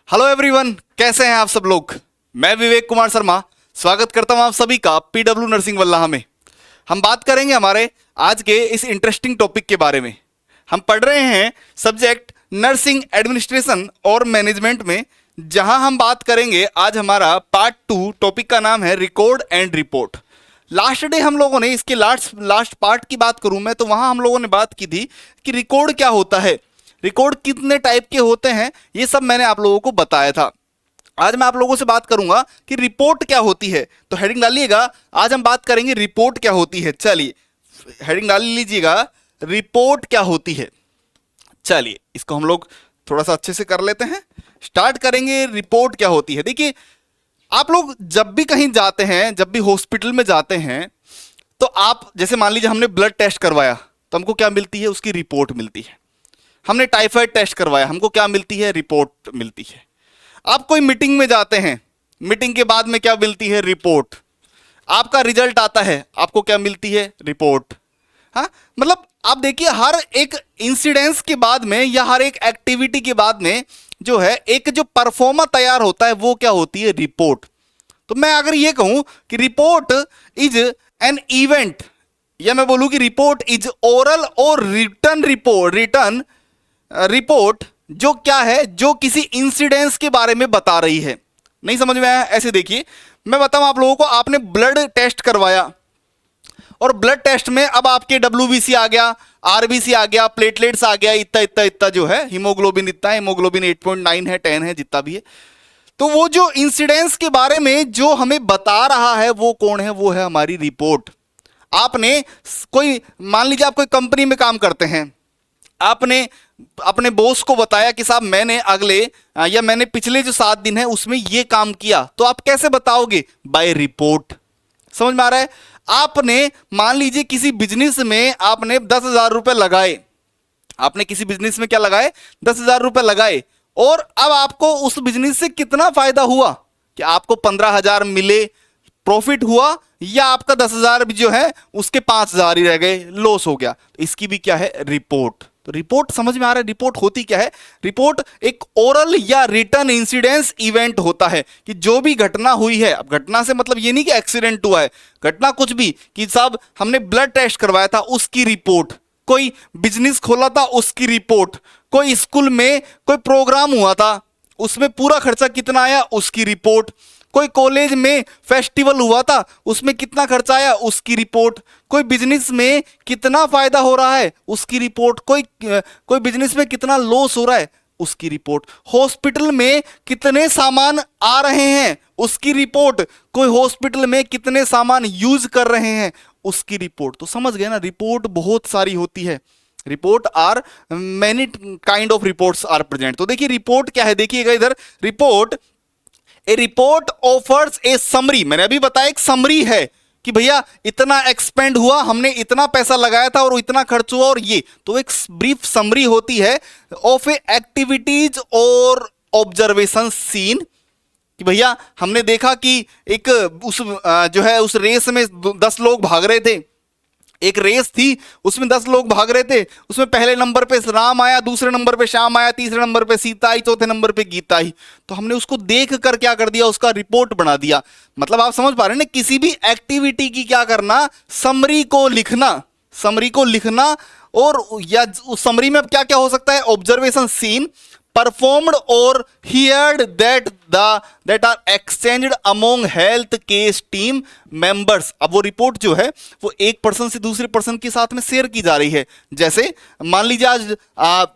Hello everyone, कैसे हैं आप सब लोग। मैं विवेक कुमार शर्मा स्वागत करता हूं आप सभी का पीडब्ल्यू नर्सिंग वल्लाह में। हम बात करेंगे हमारे आज के इस इंटरेस्टिंग टॉपिक के बारे में। हम पढ़ रहे हैं सब्जेक्ट नर्सिंग एडमिनिस्ट्रेशन और मैनेजमेंट में, जहां हम बात करेंगे आज हमारा पार्ट 2। टॉपिक का नाम है record and report. Last day हम लोगों ने इसके लास्ट पार्ट की बात करूं मैं तो वहां हम लोगों ने बात की थी कि रिकॉर्ड क्या होता है, रिकॉर्ड कितने टाइप के होते हैं, ये सब मैंने आप लोगों को बताया था। आज मैं आप लोगों से बात करूंगा कि रिपोर्ट क्या होती है। तो हेडिंग डालिएगा, आज हम बात करेंगे रिपोर्ट क्या होती है। चलिए हेडिंग डाल लीजिएगा, रिपोर्ट क्या होती है। चलिए इसको हम लोग थोड़ा सा अच्छे से कर लेते हैं, स्टार्ट करेंगे। रिपोर्ट क्या होती है, देखिए आप लोग जब भी कहीं जाते हैं, जब भी हॉस्पिटल में जाते हैं, तो आप जैसे मान लीजिए हमने ब्लड टेस्ट करवाया तो हमको क्या मिलती है, उसकी रिपोर्ट मिलती है। हमने टाइफाइड टेस्ट करवाया, हमको क्या मिलती है, रिपोर्ट मिलती है। आप कोई मीटिंग में जाते हैं, मीटिंग के बाद में क्या मिलती है, रिपोर्ट। आपका रिजल्ट आता है, आपको क्या मिलती है, रिपोर्ट। हाँ, मतलब आप देखिए हर एक इंसिडेंस के बाद में या हर एक एक्टिविटी के बाद में जो है एक जो परफॉर्मा तैयार होता है वो क्या होती है, रिपोर्ट। तो मैं अगर ये कहूं कि रिपोर्ट इज एन इवेंट, या मैं बोलूं कि रिपोर्ट इज ओरल और रिटर्न रिपोर्ट जो क्या है, जो किसी इंसिडेंस के बारे में बता रही है। नहीं समझ में आया? ऐसे देखिए मैं बताऊं आप लोगों को, आपने ब्लड टेस्ट करवाया और ब्लड टेस्ट में अब आपके WBC आ गया, RBC आ गया, प्लेटलेट्स आ गया, इतना इतना इतना जो है, हीमोग्लोबिन इतना है, हीमोग्लोबिन 8.9 है, 10 है, जितना भी है। तो वो जो इंसिडेंस के बारे में जो हमें बता रहा है वो कौन है, वो है हमारी रिपोर्ट। आपने कोई मान लीजिए आप कोई कंपनी में काम करते हैं, आपने अपने बॉस को बताया कि साहब मैंने मैंने पिछले जो 7 दिन है उसमें ये काम किया, तो आप कैसे बताओगे, बाय रिपोर्ट। समझ में आ रहा है? आपने मान लीजिए किसी बिजनेस में आपने 10,000 रुपए लगाए, आपने किसी बिजनेस में क्या लगाए, 10,000 रुपए लगाए, और अब आपको उस बिजनेस से कितना फायदा हुआ, कि आपको 15,000 मिले, प्रॉफिट हुआ, या आपका 10,000 भी जो है उसके 5,000 ही रह गए, लॉस हो गया। तो इसकी भी क्या है, रिपोर्ट। तो रिपोर्ट समझ में आ रहा है, रिपोर्ट होती क्या है। रिपोर्ट एक ओरल या रिटन इंसिडेंस इवेंट होता है, कि जो भी घटना हुई है, अब घटना से मतलब ये नहीं कि एक्सीडेंट हुआ है, घटना कुछ भी, कि साहब हमने ब्लड टेस्ट करवाया था उसकी रिपोर्ट, कोई बिजनेस खोला था उसकी रिपोर्ट, कोई स्कूल में कोई प्रोग्राम हुआ था उसमें पूरा खर्चा कितना आया उसकी रिपोर्ट, कोई कॉलेज में फेस्टिवल हुआ था उसमें कितना खर्चा आया उसकी रिपोर्ट, कोई बिजनेस में कितना फायदा हो रहा है उसकी रिपोर्ट, कोई बिजनेस में कितना लॉस हो रहा है उसकी रिपोर्ट, हॉस्पिटल में कितने सामान आ रहे हैं उसकी रिपोर्ट, कोई हॉस्पिटल में कितने सामान यूज कर रहे हैं उसकी रिपोर्ट। तो समझ गए ना, रिपोर्ट बहुत सारी होती है। Report are many kind of reports are present. तो देखिए रिपोर्ट क्या है, देखिएगा इधर, report a report offers a summary. मैंने अभी बताया एक समरी है कि भैया इतना एक्सपेंड हुआ, हमने इतना पैसा लगाया था और इतना खर्च हुआ, और ये तो एक ब्रीफ समरी होती है ऑफ ए एक्टिविटीज और ऑब्जर्वेशन सीन। कि भैया हमने देखा कि एक जो है उस रेस में 10 लोग भाग रहे थे, एक रेस थी उसमें 10 लोग भाग रहे थे, उसमें पहले नंबर पे राम आया, दूसरे नंबर पे श्याम आया, तीसरे नंबर पे सीता आई, चौथे नंबर पे गीता आई। तो हमने उसको देख कर क्या कर दिया, उसका रिपोर्ट बना दिया। मतलब आप समझ पा रहे हैं ना, किसी भी एक्टिविटी की क्या करना, समरी को लिखना। और या उस समरी में क्या क्या हो सकता है, ऑब्जर्वेशन सीन परफॉर्म्ड और heard that are exchanged among health case team members. अब वो रिपोर्ट जो है वो एक पर्सन से दूसरे पर्सन के साथ में शेयर की जा रही है। जैसे मान लीजिए आज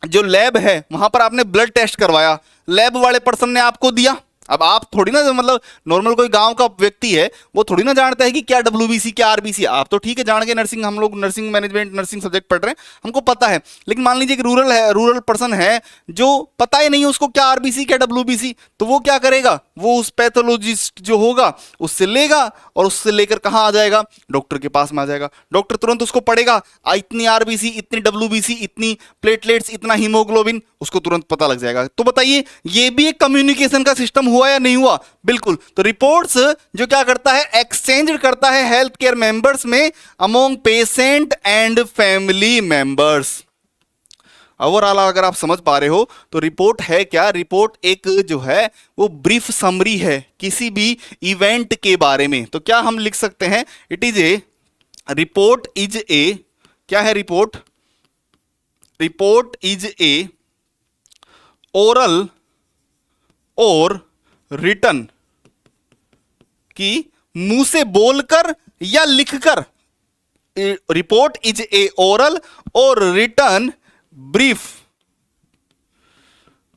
जो लैब है वहां पर आपने ब्लड टेस्ट करवाया, लैब वाले पर्सन ने आपको दिया। अब आप थोड़ी ना, मतलब नॉर्मल कोई गांव का व्यक्ति है वो थोड़ी ना जानता है कि क्या WBC क्या RBC। आप तो ठीक है जान के, नर्सिंग, हम लोग नर्सिंग मैनेजमेंट नर्सिंग सब्जेक्ट पढ़ रहे हैं, हमको पता है। लेकिन मान लीजिए कि रूरल पर्सन है जो पता ही नहीं उसको क्या RBC क्या WBC, तो वो क्या करेगा, वो उस पैथोलॉजिस्ट जो होगा उससे लेगा, और उससे लेकर कहाँ आ जाएगा, डॉक्टर के पास में आ जाएगा। डॉक्टर तुरंत उसको पढ़ेगा, इतनी RBC, इतनी WBC, इतनी प्लेटलेट्स, इतना हीमोग्लोबिन, उसको तुरंत पता लग जाएगा। तो बताइए ये भी एक कम्युनिकेशन का सिस्टम हुआ या नहीं हुआ? बिल्कुल। तो रिपोर्ट्स जो क्या करता है, एक्सचेंज करता है हेल्थ केयर मेंबर्स में among patient and family members. Overall अगर आप समझ पा रहे हो तो रिपोर्ट है क्या? रिपोर्ट एक जो है वो ब्रीफ समरी है किसी भी इवेंट के बारे में। तो क्या हम लिख सकते हैं? It is a report is a, क्या है report? Report is a oral or written, कि मुंह से बोलकर या लिखकर। Report is a oral or written brief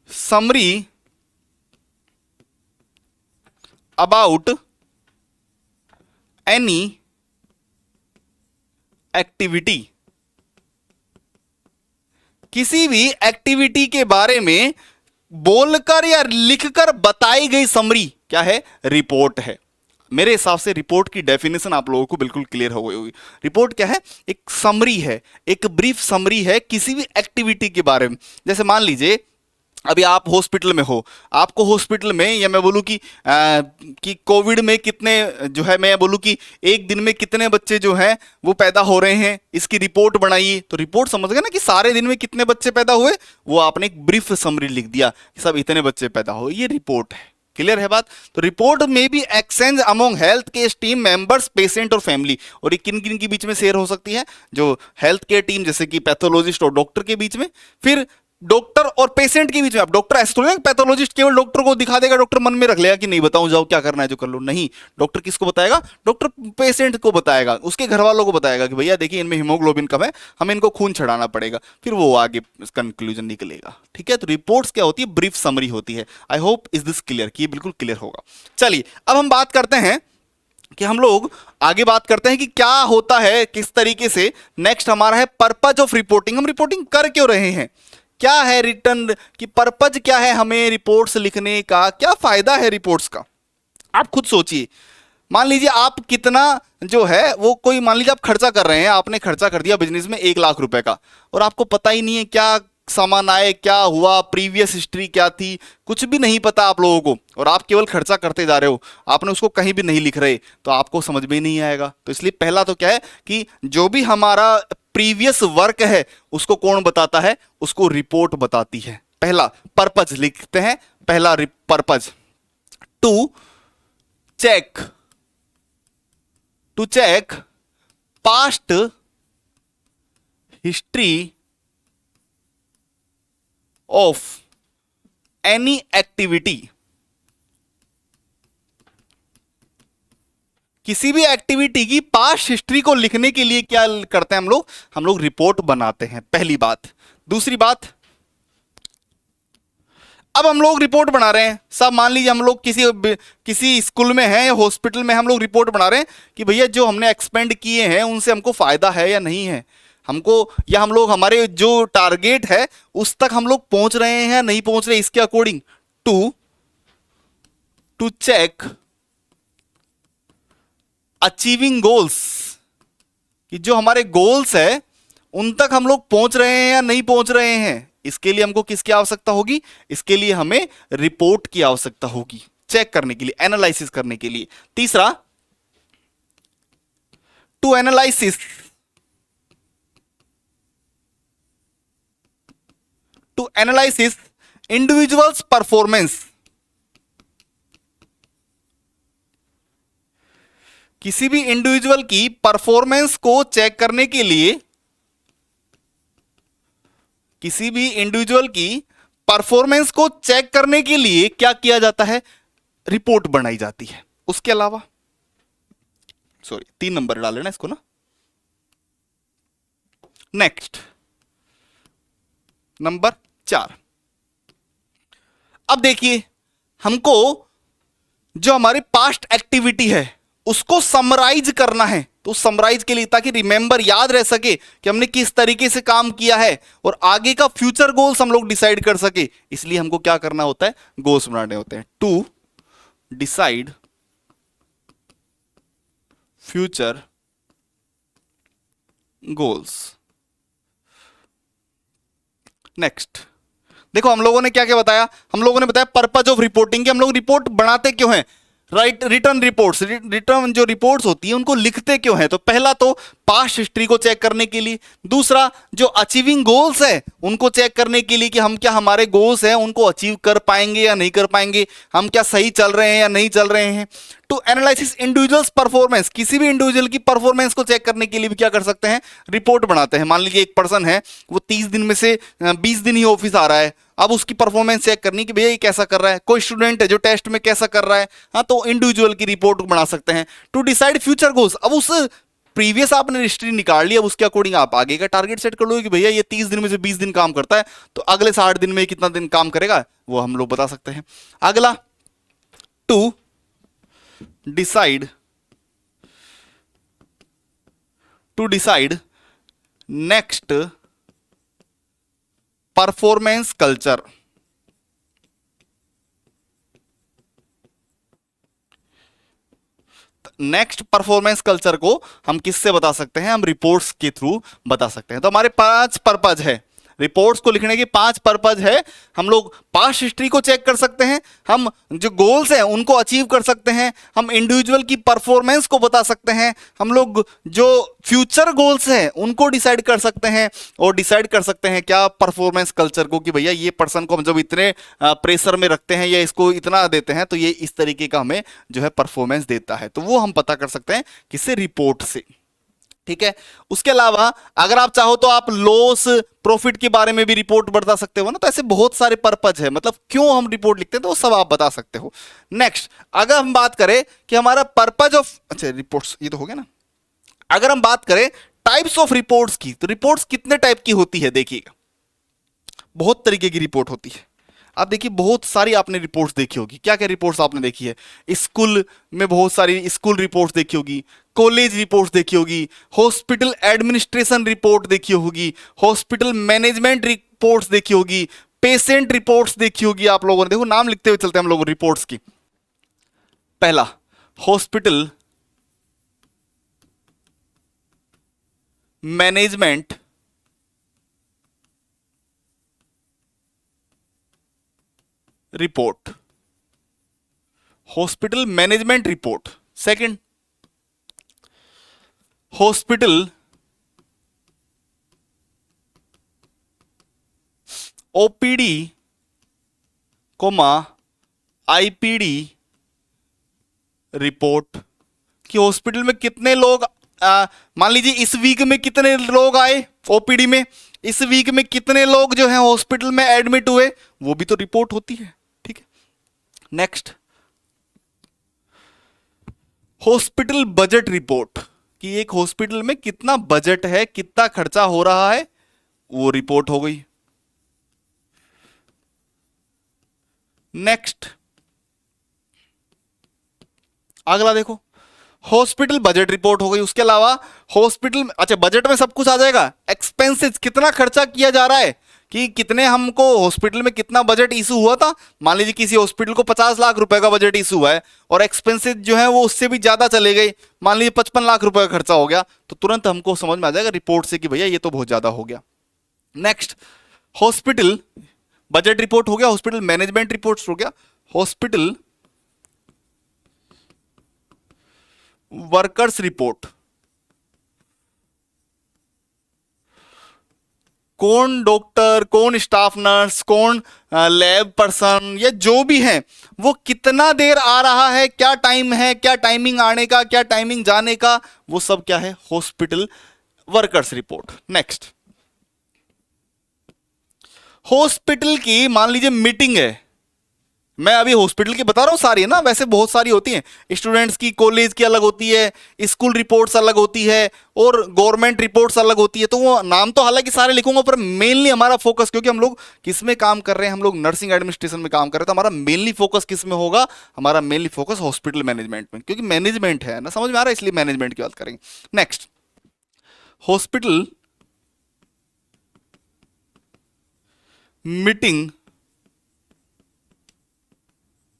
summary about any activity, किसी भी एक्टिविटी के बारे में बोलकर या लिखकर बताई गई समरी क्या है? रिपोर्ट है। मेरे हिसाब से रिपोर्ट की डेफिनेशन आप लोगों को बिल्कुल क्लियर हो गई होगी। रिपोर्ट क्या है? एक समरी है, एक ब्रीफ समरी है किसी भी एक्टिविटी के बारे में। जैसे मान लीजिए अभी आप हॉस्पिटल में हो, आपको हॉस्पिटल में, या मैं बोलूं कि कोविड में कितने जो है, मैं बोलूं कि एक दिन में कितने बच्चे जो हैं वो पैदा हो रहे हैं, इसकी रिपोर्ट बनाइए। तो रिपोर्ट समझ गए ना कि सारे दिन में कितने बच्चे पैदा हुए, वो आपने एक ब्रीफ समरी लिख दिया कि सब इतने बच्चे पैदा हुए, ये रिपोर्ट है। क्लियर है बात? तो रिपोर्ट में भी exchange among health care team members, patient और फैमिली। और ये किन किन के बीच में शेयर हो सकती है? जो हेल्थ केयर टीम जैसे कि पैथोलॉजिस्ट और डॉक्टर के बीच में, फिर डॉक्टर और पेशेंट के बीच में। अब डॉक्टर ऐसे थोड़ी ना पैथोलॉजिस्ट केवल डॉक्टर को दिखा देगा, डॉक्टर मन में रख लेगा कि नहीं बताऊं, जाओ क्या करना है जो कर लो। नहीं, डॉक्टर किसको बताएगा? डॉक्टर पेशेंट को बताएगा, उसके घर वालों को बताएगा कि भैया देखिए इनमें हीमोग्लोबिन कम है, हमें इनको खून चढ़ाना पड़ेगा, फिर वो आगे कंक्लूजन निकलेगा। ठीक है, तो रिपोर्ट्स क्या होती है? ब्रीफ समरी होती है। I hope is this clear, कि बिल्कुल क्लियर होगा। चलिए अब हम बात करते हैं कि हम लोग आगे बात करते हैं कि क्या होता है, किस तरीके से। नेक्स्ट हमारा है पर्पज ऑफ रिपोर्टिंग। हम रिपोर्टिंग कर क्यों रहे हैं? क्या है रिटर्न की पर्पज, क्या है हमें रिपोर्ट्स लिखने का, क्या फायदा है रिपोर्ट्स का? आप खुद सोचिए। मान लीजिए आप कितना जो है वो, कोई मान लीजिए आप खर्चा कर रहे हैं, आपने खर्चा कर दिया बिजनेस में 1 लाख रुपए का, और आपको पता ही नहीं है क्या सामान आए, क्या हुआ, प्रीवियस हिस्ट्री क्या थी, कुछ भी नहीं पता आप लोगों को, और आप केवल खर्चा करते जा रहे हो, आपने उसको कहीं भी नहीं लिख रहे, तो आपको समझ में नहीं आएगा। तो इसलिए पहला तो क्या है कि जो भी हमारा प्रीवियस वर्क है उसको कौन बताता है? उसको रिपोर्ट बताती है। पहला पर्पज लिखते हैं, पहला purpose to check past history of any activity. किसी भी एक्टिविटी की पास्ट हिस्ट्री को लिखने के लिए क्या करते हैं हम लोग रिपोर्ट बनाते हैं, पहली बात। दूसरी बात, अब हम लोग रिपोर्ट बना रहे हैं, सब मान लीजिए हम लोग किसी स्कूल में हैं या हॉस्पिटल में, हम लोग रिपोर्ट बना रहे हैं कि भैया जो हमने एक्सपेंड किए हैं उनसे हमको फायदा है या नहीं है, हमको, या हम लोग हमारे जो टारगेट है उस तक हम लोग पहुंच रहे हैं या नहीं पहुंच रहे, इसके according to check achieving goals, कि जो हमारे गोल्स है उन तक हम लोग पहुंच रहे हैं या नहीं पहुंच रहे हैं। इसके लिए हमको किसकी आवश्यकता होगी? इसके लिए हमें रिपोर्ट की आवश्यकता होगी, चेक करने के लिए, एनालिसिस करने के लिए। तीसरा, टू एनालिसिस इंडिविजुअल्स परफॉर्मेंस। किसी भी इंडिविजुअल की परफॉर्मेंस को चेक करने के लिए, किसी भी इंडिविजुअल की परफॉर्मेंस को चेक करने के लिए क्या किया जाता है? रिपोर्ट बनाई जाती है। उसके अलावा, सॉरी 3 नंबर डाल लेना इसको ना। Next number 4। अब देखिए, हमको जो हमारी पास्ट एक्टिविटी है उसको समराइज करना है। तो समराइज के लिए, ताकि रिमेंबर, याद रह सके कि हमने किस तरीके से काम किया है, और आगे का फ्यूचर गोल्स हम लोग डिसाइड कर सके, इसलिए हमको क्या करना होता है? गोल्स बनाने होते हैं। To decide future goals. Next देखो, हम लोगों ने क्या क्या बताया? हम लोगों ने बताया पर्पज ऑफ रिपोर्टिंग, कि हम लोग रिपोर्ट बनाते क्यों हैं? राइट, रिटर्न रिपोर्ट्स, रिटर्न जो रिपोर्ट्स होती है उनको लिखते क्यों है? तो पहला तो पास्ट हिस्ट्री को चेक करने के लिए, दूसरा जो अचीविंग गोल्स है उनको चेक करने के लिए कि हम क्या हमारे गोल्स हैं उनको अचीव कर पाएंगे या नहीं कर पाएंगे, हम क्या सही चल रहे हैं या नहीं चल रहे हैं। टू एनालिसिस इंडिविजुअल्स परफॉर्मेंस, किसी भी इंडिविजुअल की परफॉर्मेंस को चेक करने के लिए भी क्या कर सकते हैं, रिपोर्ट बनाते हैं। मान लीजिए एक पर्सन है वो 30 दिन में से 20 दिन ही ऑफिस आ रहा है, अब उसकी परफॉर्मेंस चेक करनी कि भैया ये कैसा कर रहा है। कोई स्टूडेंट है जो टेस्ट में कैसा कर रहा है, हाँ, तो इंडिविजुअल की रिपोर्ट बना सकते हैं। टू डिसाइड फ्यूचर गोल्स, अब उस प्रीवियस आपने हिस्ट्री निकाल ली, अब उसके अकॉर्डिंग आप आगे का टारगेट सेट कर लो कि भैया ये 30 दिन में से 20 दिन काम करता है तो अगले 60 दिन में कितना दिन काम करेगा वो हम लोग बता सकते हैं। अगला, to decide next performance culture. Next performance culture को हम किससे बता सकते हैं? हम रिपोर्ट्स के थ्रू बता सकते हैं। तो हमारे 5 पर्पज है, रिपोर्ट्स को लिखने के 5 पर्पज है। हम लोग पास्ट हिस्ट्री को चेक कर सकते हैं, हम जो गोल्स हैं उनको अचीव कर सकते हैं, हम इंडिविजुअल की परफॉर्मेंस को बता सकते हैं, हम लोग जो फ्यूचर गोल्स हैं उनको डिसाइड कर सकते हैं, और डिसाइड कर सकते हैं क्या परफॉर्मेंस कल्चर को कि भैया ये पर्सन को हम जब इतने प्रेशर में रखते हैं या इसको इतना देते हैं तो ये इस तरीके का हमें जो है परफॉर्मेंस देता है। तो वो हम पता कर सकते हैं किससे? रिपोर्ट से। ठीक है, उसके अलावा अगर आप चाहो तो आप लॉस प्रॉफिट के बारे में भी रिपोर्ट बता सकते हो ना। तो ऐसे बहुत सारे पर्पज है, मतलब क्यों हम रिपोर्ट लिखते हैं तो वो सब आप बता सकते हो। नेक्स्ट, अगर हम बात करें कि हमारा पर्पज ऑफ, अच्छा रिपोर्ट्स ये तो हो गया ना। अगर हम बात करें टाइप्स ऑफ रिपोर्ट्स की, तो रिपोर्ट्स कितने टाइप की होती है? देखिएगा, बहुत तरीके की रिपोर्ट होती है। आप देखिए बहुत सारी आपने रिपोर्ट्स देखी होगी। क्या क्या रिपोर्ट्स आपने देखी है? स्कूल में बहुत सारी स्कूल रिपोर्ट्स देखी होगी, कॉलेज रिपोर्ट्स देखी होगी, हॉस्पिटल एडमिनिस्ट्रेशन रिपोर्ट देखी होगी, हॉस्पिटल मैनेजमेंट रिपोर्ट्स देखी होगी, पेशेंट रिपोर्ट्स देखी होगी। आप लोगों ने, देखो नाम लिखते हुए चलते हैं हम लोग रिपोर्ट्स की। पहला, hospital management report, hospital management report. Second, hospital OPD comma IPD report, कि हॉस्पिटल में कितने लोग, मान लीजिए इस वीक में कितने लोग आए ओपीडी में, इस वीक में कितने लोग जो है हॉस्पिटल में एडमिट हुए, वो भी तो रिपोर्ट होती है। ठीक है, नेक्स्ट, हॉस्पिटल बजट रिपोर्ट, कि एक हॉस्पिटल में कितना बजट है, कितना खर्चा हो रहा है, वो रिपोर्ट हो गई। नेक्स्ट, अगला देखो, हॉस्पिटल बजट रिपोर्ट हो गई। उसके अलावा हॉस्पिटल, अच्छा बजट में सब कुछ आ जाएगा, एक्सपेंसेस कितना खर्चा किया जा रहा है, कि कितने हमको हॉस्पिटल में कितना बजट इशू हुआ था। मान लीजिए किसी हॉस्पिटल को 50 लाख रुपए का बजट इशू हुआ है और एक्सपेंसेस जो है वो उससे भी ज्यादा चले गए, मान लीजिए 55 लाख रुपए का खर्चा हो गया, तो तुरंत हमको समझ में आ जाएगा रिपोर्ट से कि भैया ये तो बहुत ज्यादा हो गया। नेक्स्ट, हॉस्पिटल बजट रिपोर्ट हो गया, हॉस्पिटल मैनेजमेंट रिपोर्ट हो गया, हॉस्पिटल वर्कर्स रिपोर्ट, कौन डॉक्टर, कौन स्टाफ नर्स, कौन लैब पर्सन या जो भी है वो कितना देर आ रहा है, क्या टाइम है, क्या टाइमिंग आने का, क्या टाइमिंग जाने का, वो सब क्या है? Hospital workers report. Next, hospital की मान लीजिए मीटिंग है, मैं अभी हॉस्पिटल की बता रहा हूं सारी है ना, वैसे बहुत सारी होती हैं, स्टूडेंट्स की, कॉलेज की अलग होती है, स्कूल रिपोर्ट्स अलग होती है और गवर्नमेंट रिपोर्ट्स अलग होती है। तो वो नाम तो हालांकि सारे लिखूंगा पर मेनली हमारा फोकस, क्योंकि हम लोग किस में काम कर रहे हैं, हम लोग नर्सिंग एडमिनिस्ट्रेशन में काम कर रहे हैं, तो हमारा मेनली फोकस किस में होगा? हमारा मेनली फोकस हॉस्पिटल मैनेजमेंट में, क्योंकि मैनेजमेंट है ना, समझ में आ रहा है, इसलिए मैनेजमेंट की बात करेंगे। Next, hospital meeting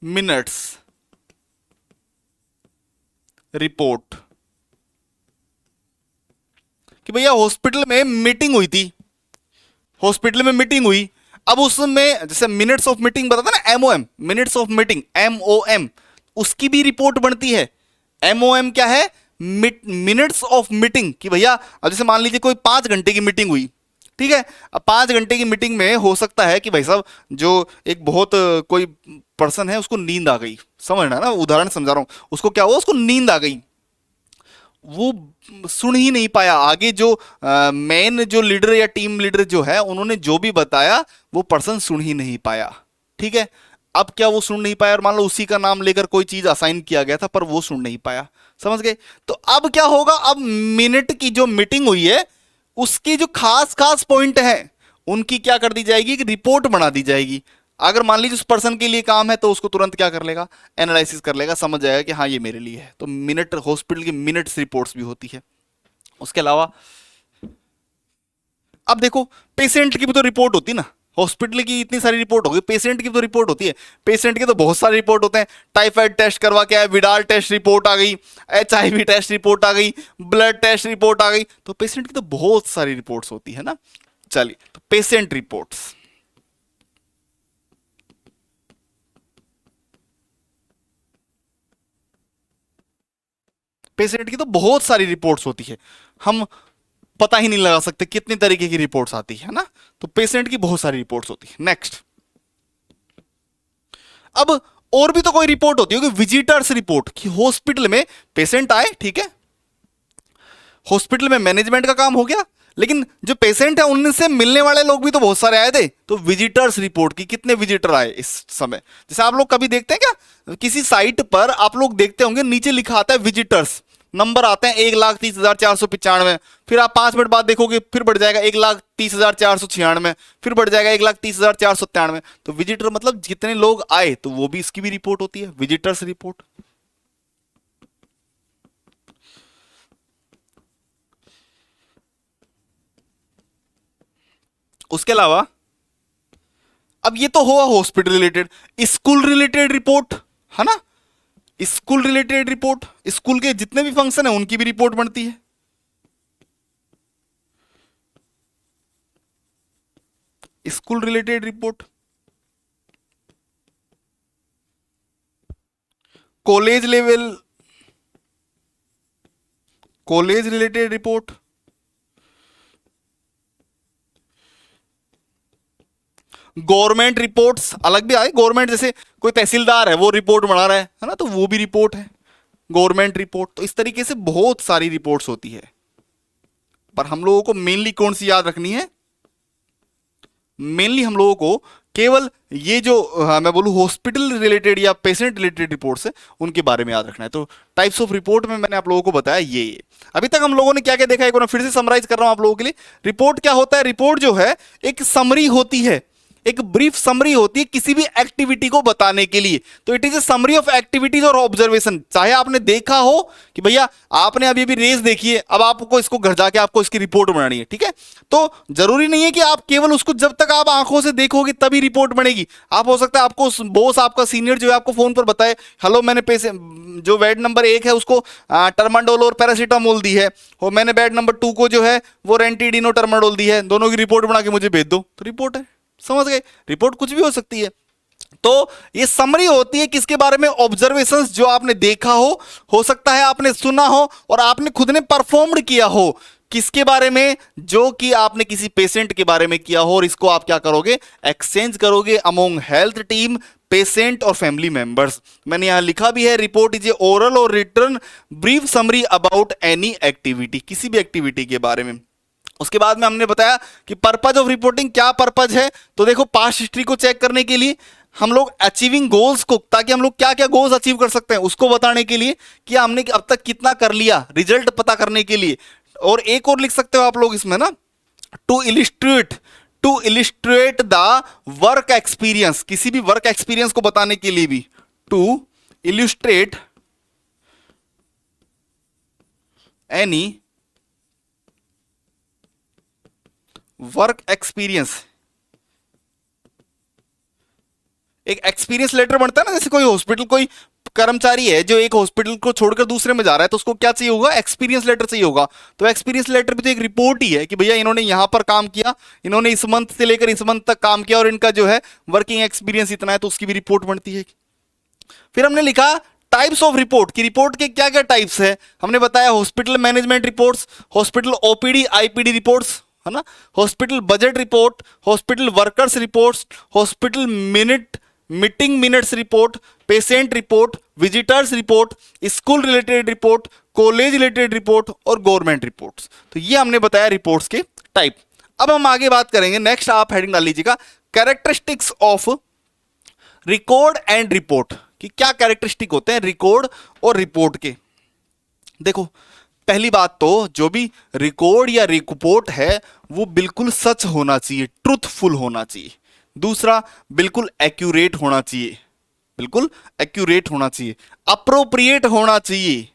minutes report, कि भैया हॉस्पिटल में मीटिंग हुई थी, हॉस्पिटल में मीटिंग हुई, अब उसमें जैसे मिनट्स ऑफ मीटिंग बताता ना, MOM, minutes of meeting MOM, उसकी भी रिपोर्ट बनती है। MOM क्या है? Minutes of meeting. कि भैया अब जैसे मान लीजिए कोई 5 घंटे की मीटिंग हुई, ठीक है। अब 5 घंटे की मीटिंग में हो सकता है कि भाई साहब जो एक बहुत कोई पर्सन है उसको नींद आ गई, समझना ना, उदाहरण समझा रहा हूं, उसको क्या हुआ, उसको नींद आ गई, वो सुन ही नहीं पाया। आगे जो मेन जो लीडर या टीम लीडर जो है उन्होंने जो भी बताया वो पर्सन सुन ही नहीं पाया, ठीक है। अब क्या वो सुन नहीं पाया, और मान लो उसी का नाम लेकर कोई चीज असाइन किया गया था पर वो सुन नहीं पाया, समझ गए। तो अब क्या होगा, अब मिनट की जो मीटिंग हुई है उसकी जो खास खास पॉइंट है उनकी क्या कर दी जाएगी, कि रिपोर्ट बना दी जाएगी। अगर मान लीजिए उस पर्सन के लिए काम है तो उसको तुरंत क्या कर लेगा, एनालिसिस कर लेगा, समझ जाएगा कि हाँ ये मेरे लिए है। तो मिनट, हॉस्पिटल की मिनट्स रिपोर्ट्स भी होती है। उसके अलावा अब देखो, पेशेंट की भी तो रिपोर्ट होती है ना। हॉस्पिटल की इतनी सारी रिपोर्ट होगी, पेशेंट की तो रिपोर्ट होती है। पेशेंट के तो बहुत सारे रिपोर्ट होते हैं। टाइफाइड टेस्ट करवा के आया, विडाल टेस्ट रिपोर्ट आ गई, HIV टेस्ट रिपोर्ट आ गई, ब्लड टेस्ट रिपोर्ट आ गई। तो पेशेंट की तो बहुत सारी रिपोर्ट्स होती है ना। चलिए, तो पेशेंट रिपोर्ट्स, पेशेंट की तो बहुत सारी रिपोर्ट्स होती है, हम पता ही नहीं लगा सकते कितनी तरीके की रिपोर्ट्स आती है ना। तो पेशेंट की बहुत सारी रिपोर्ट्स होती है। नेक्स्ट, अब और भी तो कोई रिपोर्ट होती होगी, विजिटर्स रिपोर्ट, कि हॉस्पिटल में पेशेंट आए, ठीक है, हॉस्पिटल में मैनेजमेंट का काम हो गया, लेकिन जो पेशेंट है उनसे मिलने वाले लोग भी तो बहुत सारे आए थे। तो विजिटर्स रिपोर्ट की कितने विजिटर आए इस समय। जैसे आप लोग कभी देखते हैं क्या, किसी साइट पर आप लोग देखते होंगे नीचे लिखा आता है विजिटर्स, नंबर आते हैं 1,30,495। फिर आप 5 मिनट बाद देखोगे फिर बढ़ जाएगा 1,30,496, फिर बढ़ जाएगा 1,30,493। तो विजिटर मतलब जितने लोग आए, तो वो भी इसकी भी रिपोर्ट होती है, विजिटर्स रिपोर्ट। उसके अलावा अब ये तो हुआ hospital related, school related report है ना। स्कूल रिलेटेड रिपोर्ट, स्कूल के जितने भी फंक्शन है उनकी भी रिपोर्ट बनती है। School related report, college level, college related report, government reports अलग भी आए। गवर्नमेंट जैसे कोई तहसीलदार है वो रिपोर्ट बना रहा है ना, तो वो भी रिपोर्ट है, गवर्नमेंट रिपोर्ट। तो इस तरीके से बहुत सारी रिपोर्ट्स होती है, पर हम लोगों को मेनली कौन सी याद रखनी है, मेनली हम लोगों को केवल ये जो मैं बोलूं हॉस्पिटल रिलेटेड या पेशेंट रिलेटेड रिपोर्ट्स है उनके बारे में याद रखना है। तो टाइप्स ऑफ रिपोर्ट में मैंने आप लोगों को बताया ये। अभी तक हम लोगों ने क्या क्या देखा है, एक बार फिर से समराइज कर रहा हूं आप लोगों के लिए। रिपोर्ट क्या होता है, रिपोर्ट जो है एक समरी होती है, एक ब्रीफ समरी होती है किसी भी एक्टिविटी को बताने के लिए। तो it is A summary of activities और ऑब्जर्वेशन। चाहे आपने देखा हो कि भैया आपने अभी अभी रेस देखी है, अब आपको इसको घर जाके आपको इसकी रिपोर्ट बनानी है, ठीक है। तो जरूरी नहीं है कि आप केवल उसको जब तक आप आंखों से देखोगे तभी रिपोर्ट बनेगी। आप हो सकता है आपको बॉस, आपका सीनियर जो है आपको फोन पर बताए, हेलो मैंने पैसे जो बेड नंबर 1 है उसको टर्माडोल और पैरासीटामोल दी है, और मैंने बेड नंबर 2 को जो है वो रेंटीडिनो टर्माडोल दी है, दोनों की रिपोर्ट बना के मुझे भेज दो। तो रिपोर्ट है, समझ गए। रिपोर्ट कुछ भी हो सकती है। तो ये समरी होती है किसके बारे में, ऑब्जर्वेशंस जो आपने देखा हो सकता है आपने सुना हो और आपने खुद ने परफॉर्म्ड किया हो। किसके बारे में, जो कि आपने किसी पेशेंट के बारे में किया हो, और इसको आप क्या करोगे, एक्सचेंज करोगे अमोंग हेल्थ टीम, पेशेंट और फैमिली मेंबर्स। मैंने यहां लिखा भी है, रिपोर्ट इज ए ओरल और return brief summary about any activity, किसी भी एक्टिविटी के बारे में। उसके बाद में हमने बताया कि पर्पज ऑफ रिपोर्टिंग क्या पर्पज है। तो देखो, पास्ट हिस्ट्री को चेक करने के लिए, हम लोग अचीविंग गोल्स को, ताकि हम लोग क्या क्या गोल्स अचीव कर सकते हैं उसको बताने के लिए कि हमने अब तक कितना कर लिया, रिजल्ट पता करने के लिए। और एक और लिख सकते हो आप लोग इसमें ना, to illustrate the work experience, किसी भी वर्क एक्सपीरियंस को बताने के लिए भी, to illustrate any work experience. एक एक्सपीरियंस लेटर बनता है ना, जैसे कोई हॉस्पिटल, कोई कर्मचारी है जो एक हॉस्पिटल को छोड़कर दूसरे में जा रहा है, तो उसको क्या चाहिए होगा, एक्सपीरियंस लेटर चाहिए होगा। तो एक्सपीरियंस लेटर भी तो एक रिपोर्ट ही है कि भैया इन्होंने यहां पर काम किया, इन्होंने इस मंथ से लेकर इस मंथ तक काम किया और इनका जो है वर्किंग एक्सपीरियंस इतना है, तो उसकी भी रिपोर्ट बनती है। फिर हमने लिखा टाइप्स ऑफ रिपोर्ट की रिपोर्ट के क्या क्या टाइप्स है हमने बताया, hospital management reports, hospital OPD IPD reports, है ना, hospital budget report, hospital workers reports, hospital meeting minutes report, patient report, visitors report, school related report, college related report और गवर्नमेंट रिपोर्ट्स। तो ये हमने बताया रिपोर्ट्स के टाइप। अब हम आगे बात करेंगे, नेक्स्ट आप हेडिंग डाल लीजिएगा, characteristics of record and report, कि क्या कैरेक्टरिस्टिक होते हैं रिकॉर्ड और रिपोर्ट के। देखो पहली बात तो जो भी रिकॉर्ड या रिपोर्ट है वो बिल्कुल सच होना चाहिए, ट्रूथफुल होना चाहिए। दूसरा बिल्कुल एक्यूरेट होना चाहिए, बिल्कुल एक्यूरेट होना चाहिए, अप्रोप्रिएट होना चाहिए।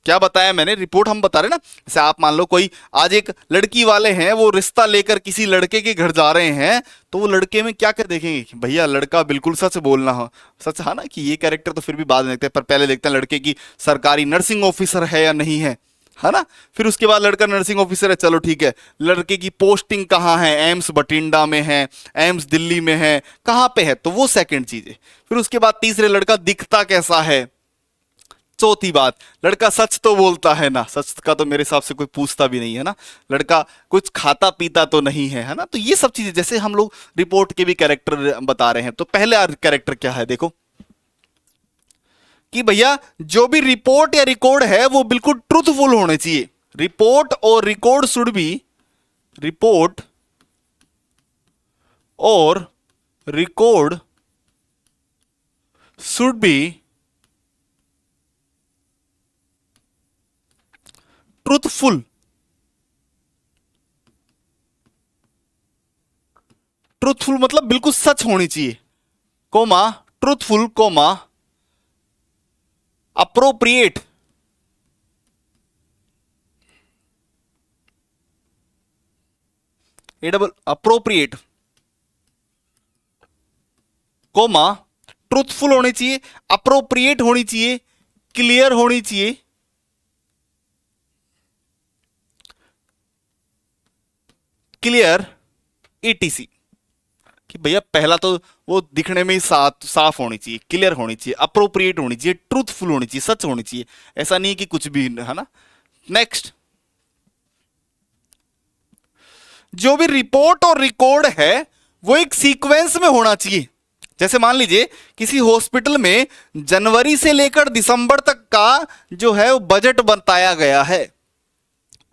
क्या बताया मैंने, रिपोर्ट हम बता रहे ना, जैसे आप मान लो कोई आज एक लड़की वाले हैं, वो रिश्ता लेकर किसी लड़के के घर जा रहे हैं, तो वो लड़के में क्या कर देखेंगे कि भैया लड़का बिल्कुल सच बोलना हो, सच है ना, कि ये कैरेक्टर तो फिर भी बाद में देखते हैं, पर पहले देखते हैं लड़के की सरकारी नर्सिंग ऑफिसर है या नहीं है ना। फिर उसके बाद लड़का नर्सिंग ऑफिसर है, चलो ठीक है, लड़के की पोस्टिंग कहाँ है, एम्स बठिंडा में है, एम्स दिल्ली में है, कहाँ पे है, तो वो सेकंड चीज है। फिर उसके बाद तीसरे लड़का दिखता कैसा है, चौथी बात लड़का सच तो बोलता है ना, सच का तो मेरे हिसाब से कोई पूछता भी नहीं है ना, लड़का कुछ खाता पीता तो नहीं है ना। तो ये सब चीजें जैसे हम लोग रिपोर्ट के भी कैरेक्टर बता रहे हैं, तो पहले कैरेक्टर क्या है देखो, कि भैया जो भी रिपोर्ट या रिकॉर्ड है वो बिल्कुल ट्रूथफुल होने चाहिए। रिपोर्ट और रिकॉर्ड शुड बी, रिपोर्ट और record should be truthful. Truthful मतलब बिल्कुल सच होनी चाहिए, comma truthful, comma appropriate, A double appropriate, comma truthful होनी चाहिए, अप्रोप्रिएट होनी चाहिए, क्लियर होनी चाहिए, क्लियर ईटीसी, कि भैया पहला तो वो दिखने में ही साफ होनी चाहिए, क्लियर होनी चाहिए, अप्रोप्रिएट होनी चाहिए, ट्रूथफुल होनी चाहिए, सच होनी चाहिए, ऐसा नहीं कि कुछ भी, है ना। नेक्स्ट, जो भी रिपोर्ट और रिकॉर्ड है वो एक सीक्वेंस में होना चाहिए। जैसे मान लीजिए किसी हॉस्पिटल में जनवरी से लेकर दिसंबर तक का जो है वो बजट बताया गया है,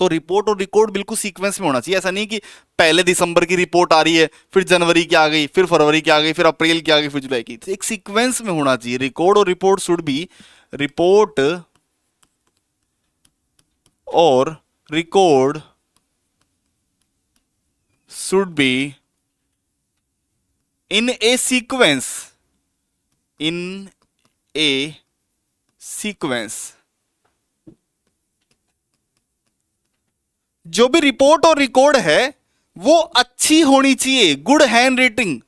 तो रिपोर्ट और रिकॉर्ड बिल्कुल सीक्वेंस में होना चाहिए। ऐसा नहीं कि पहले दिसंबर की रिपोर्ट आ रही है, फिर जनवरी की आ गई, फिर फरवरी की आ गई, फिर अप्रैल की आ गई, फिर जुलाई की, तो एक सीक्वेंस में होना चाहिए। रिकॉर्ड और रिपोर्ट शुड बी, रिपोर्ट और record should be in a sequence, in a sequence. जो भी रिपोर्ट और रिकॉर्ड है वो अच्छी होनी चाहिए, गुड हैंड राइटिंग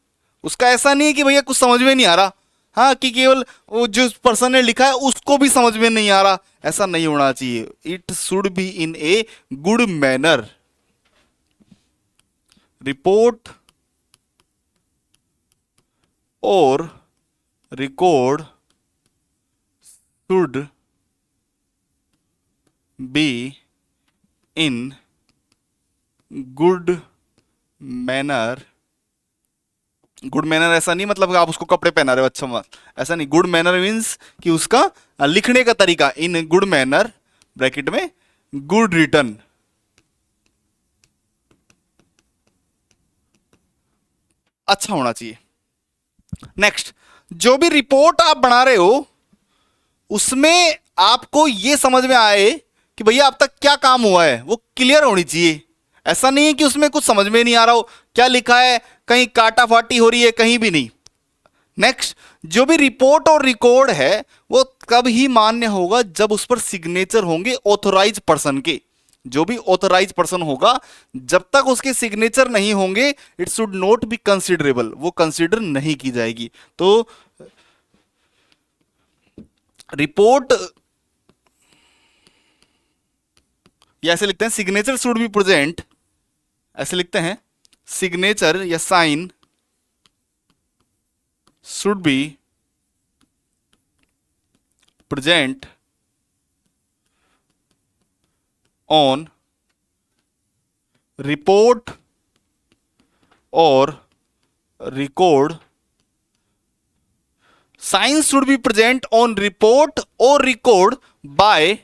उसका। ऐसा नहीं है कि भैया कुछ समझ में नहीं आ रहा, हाँ, कि केवल वो जो पर्सन ने लिखा है उसको भी समझ में नहीं आ रहा, ऐसा नहीं होना चाहिए। It should be in a good manner. Report और record should be in good manner. Good manner ऐसा नहीं मतलब आप उसको कपड़े पहना रहे हो, अच्छा मत, ऐसा नहीं। गुड मैनर मीन्स कि उसका लिखने का तरीका, इन गुड मैनर ब्रैकेट में गुड रिटर्न, अच्छा होना चाहिए। नेक्स्ट, जो भी रिपोर्ट आप बना रहे हो उसमें आपको यह समझ में आए कि भैया अब तक क्या काम हुआ है, वो क्लियर होनी चाहिए। ऐसा नहीं है कि उसमें कुछ समझ में नहीं आ रहा हो, क्या लिखा है, कहीं काटा फाटी हो रही है, कहीं भी नहीं। नेक्स्ट, जो भी रिपोर्ट और रिकॉर्ड है वो कब ही मान्य होगा, जब उस पर सिग्नेचर होंगे ऑथोराइज पर्सन के। जो भी ऑथोराइज पर्सन होगा, जब तक उसके सिग्नेचर नहीं होंगे it should not B considerable, वो कंसिडर नहीं की जाएगी। तो रिपोर्ट या ऐसे लिखते हैं सिग्नेचर शुड बी प्रेजेंट, ऐसे लिखते हैं सिग्नेचर या sign should be present on report or record. Signs should be present on report or record by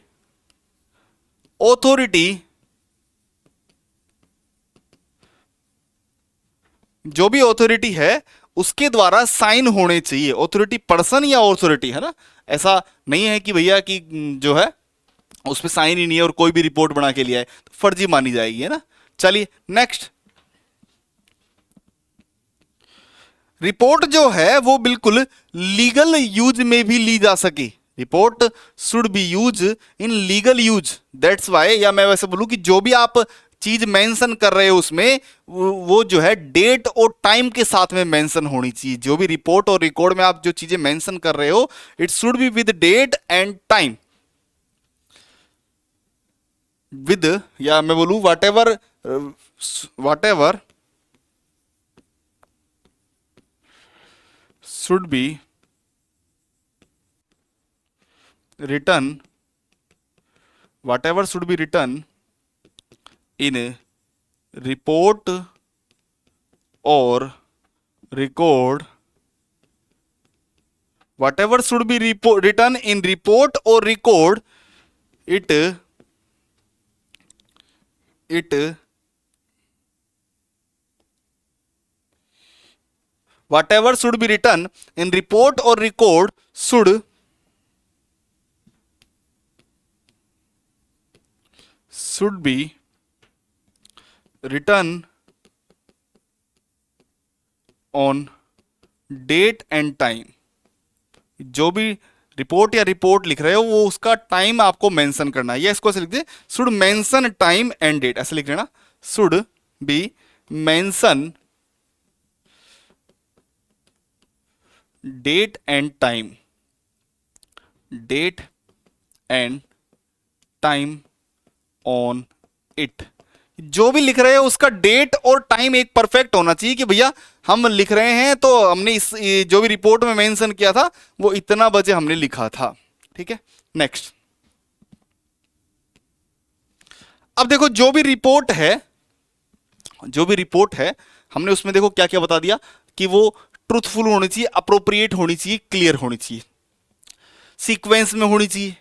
authority, जो भी ऑथोरिटी है उसके द्वारा साइन होने चाहिए. ऑथोरिटी पर्सन या ऑथोरिटी है ना, ऐसा नहीं है कि भैया कि जो है उसमें साइन ही नहीं है और कोई भी रिपोर्ट बना के लिया है तो फर्जी मानी जाएगी, है ना. चलिए नेक्स्ट. रिपोर्ट जो है वो बिल्कुल लीगल यूज में भी ली जा सके. Report should be use in legal use. That's why, या मैं वैसे बोलूं कि जो भी आप चीज मेंशन कर रहे हो उसमें वो जो है डेट और टाइम के साथ में मेंशन होनी चाहिए. जो भी रिपोर्ट और रिकॉर्ड में आप जो चीजें मेंशन कर रहे हो it should be with date and time. With, या मैं बोलूं whatever should be written, whatever should be written in report or record, whatever should be written in report or record, it whatever should be written in report or record should be written on date and time. जो भी report या report लिख रहे हो वो उसका time आपको mention करना है. या इसको ऐसे लिख दे, should mention time and date, ऐसे लिख लेना. Should be mention date and time, date and time on it. जो भी लिख रहे हो उसका डेट और टाइम एक परफेक्ट होना चाहिए कि भैया हम लिख रहे हैं तो हमने इस जो भी रिपोर्ट में मेंशन किया था वो इतना बजे हमने लिखा था. ठीक है, नेक्स्ट. अब देखो जो भी रिपोर्ट है हमने उसमें देखो क्या क्या बता दिया कि वो ट्रूथफुल होनी चाहिए, अप्रोप्रिएट होनी चाहिए, क्लियर होनी चाहिए, सीक्वेंस में होनी चाहिए,